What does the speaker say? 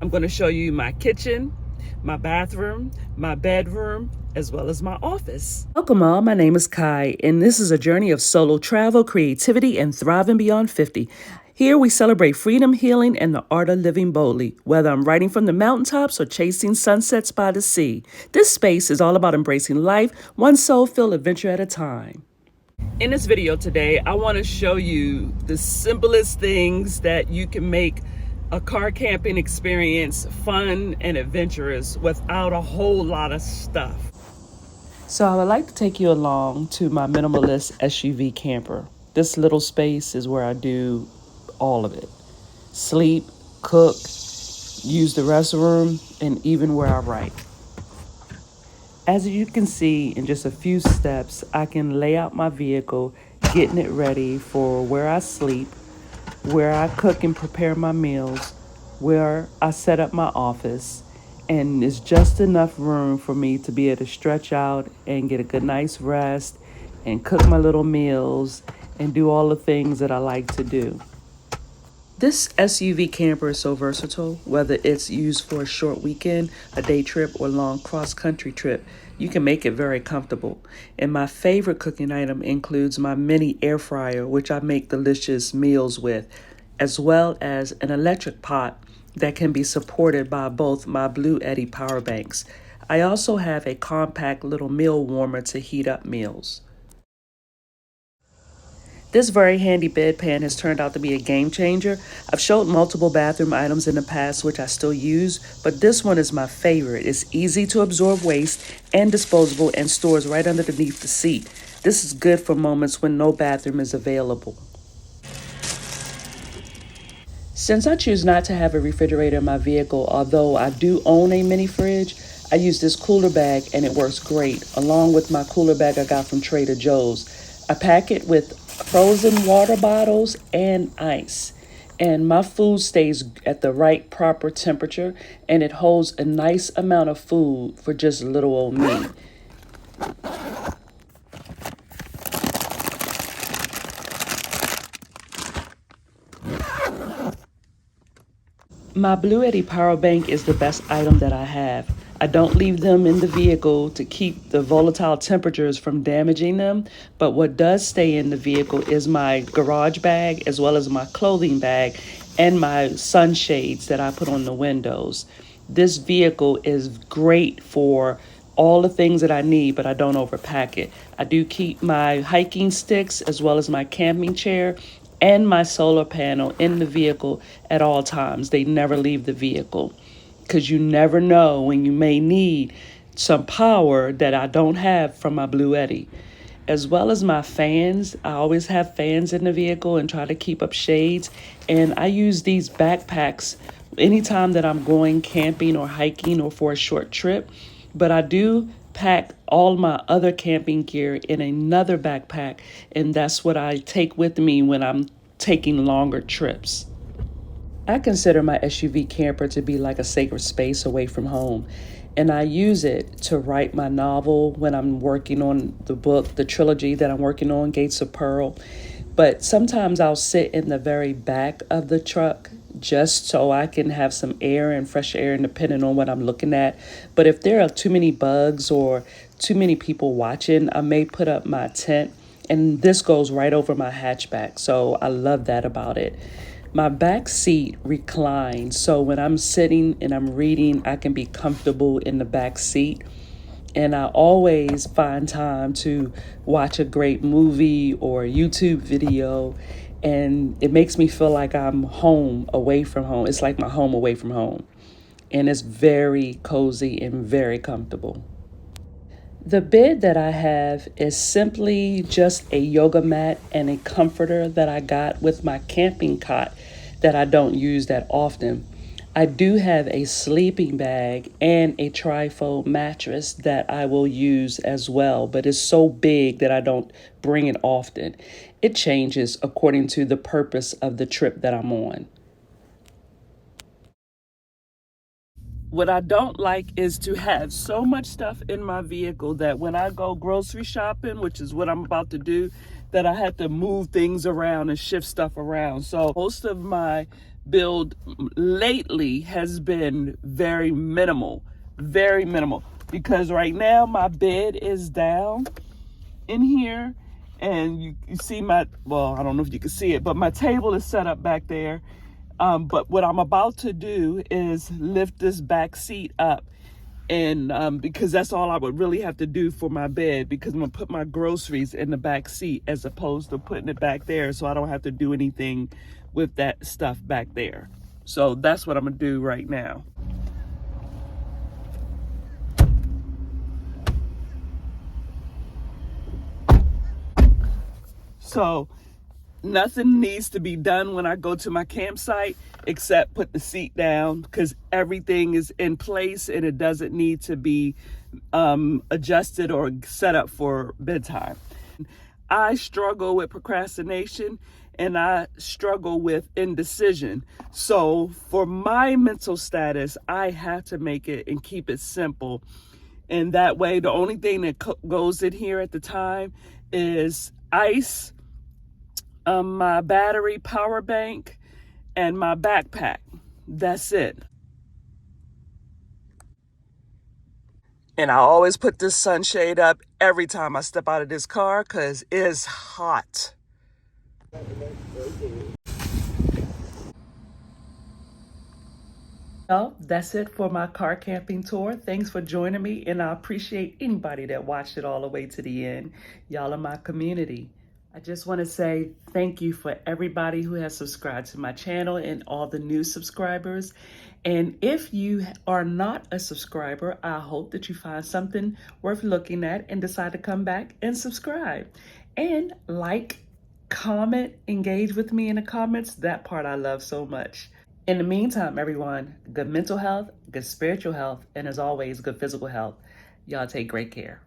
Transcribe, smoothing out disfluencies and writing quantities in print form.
I'm going to show you my kitchen, my bathroom, my bedroom, as well as my office. Welcome all, my name is Kai, and this is a journey of solo travel, creativity, and thriving beyond 50. Here we celebrate freedom, healing, and the art of living boldly, whether I'm writing from the mountaintops or chasing sunsets by the sea. This space is all about embracing life, one soul-filled adventure at a time. In this video today, I want to show you the simplest things that you can make a car camping experience fun and adventurous without a whole lot of stuff. So I would like to take you along to my minimalist SUV camper. This little space is where I do all of it. Sleep, cook, use the restroom, and even where I write. As you can see in just a few steps, I can lay out my vehicle, getting it ready for where I sleep, where I cook and prepare my meals, where I set up my office, and it's just enough room for me to be able to stretch out and get a good night's rest and cook my little meals and do all the things that I like to do. This SUV camper is so versatile, whether it's used for a short weekend, a day trip, or long cross-country trip. You can make it very comfortable. And my favorite cooking item includes my mini air fryer, which I make delicious meals with, as well as an electric pot that can be supported by both my Bluetti power banks. I also have a compact little meal warmer to heat up meals. This very handy bedpan has turned out to be a game changer. I've showed multiple bathroom items in the past which I still use, but this one is my favorite. It's easy to absorb waste and disposable and stores right underneath the seat. This is good for moments when no bathroom is available. Since I choose not to have a refrigerator in my vehicle, although I do own a mini fridge, I use this cooler bag and it works great, along with my cooler bag I got from Trader Joe's. I pack it with frozen water bottles and ice, and my food stays at the right proper temperature, and it holds a nice amount of food for just little old me. My Bluetti power bank is the best item that I have. I don't leave them in the vehicle to keep the volatile temperatures from damaging them, but what does stay in the vehicle is my garage bag, as well as my clothing bag and my sunshades that I put on the windows. This vehicle is great for all the things that I need, but I don't overpack it. I do keep my hiking sticks as well as my camping chair and my solar panel in the vehicle at all times. They never leave the vehicle, because you never know when you may need some power that I don't have from my Bluetti. As well as my fans, I always have fans in the vehicle and try to keep up shades. And I use these backpacks anytime that I'm going camping or hiking or for a short trip. But I do pack all my other camping gear in another backpack, and that's what I take with me when I'm taking longer trips. I consider my SUV camper to be like a sacred space away from home, and I use it to write my novel when I'm working on the book, the trilogy that I'm working on, Gates of Pearl. But sometimes I'll sit in the very back of the truck just so I can have some air and fresh air, depending on what I'm looking at. But if there are too many bugs or too many people watching, I may put up my tent, and this goes right over my hatchback. So I love that about it. My back seat reclines, so when I'm sitting and I'm reading, I can be comfortable in the back seat. And I always find time to watch a great movie or a YouTube video, and it makes me feel like I'm home away from home. It's like my home away from home, and it's very cozy and very comfortable. The bed that I have is simply just a yoga mat and a comforter that I got with my camping cot that I don't use that often. I do have a sleeping bag and a trifold mattress that I will use as well, but it's so big that I don't bring it often. It changes according to the purpose of the trip that I'm on. What I don't like is to have so much stuff in my vehicle that when I go grocery shopping, which is what I'm about to do, that I have to move things around and shift stuff around. So most of my build lately has been very minimal, because right now my bed is down in here, and you see my, well, I don't know if you can see it, but my table is set up back there. But what I'm about to do is lift this back seat up, and because that's all I would really have to do for my bed, because I'm gonna put my groceries in the back seat as opposed to putting it back there, so I don't have to do anything with that stuff back there. So that's what I'm gonna do right now. So nothing needs to be done when I go to my campsite except put the seat down, because everything is in place and it doesn't need to be adjusted or set up for bedtime. I struggle with procrastination and I struggle with indecision. So for my mental status, I have to make it and keep it simple. And that way, the only thing that goes in here at the time is ice, my battery power bank, and my backpack. That's it. And I always put this sunshade up every time I step out of this car because it's hot. Well, that's it for my car camping tour. Thanks for joining me, and I appreciate anybody that watched it all the way to the end. Y'all are my community. I just want to say thank you for everybody who has subscribed to my channel and all the new subscribers. And if you are not a subscriber, I hope that you find something worth looking at and decide to come back and subscribe. And like, comment, engage with me in the comments. That part I love so much. In the meantime, everyone, good mental health, good spiritual health, and as always, good physical health. Y'all take great care.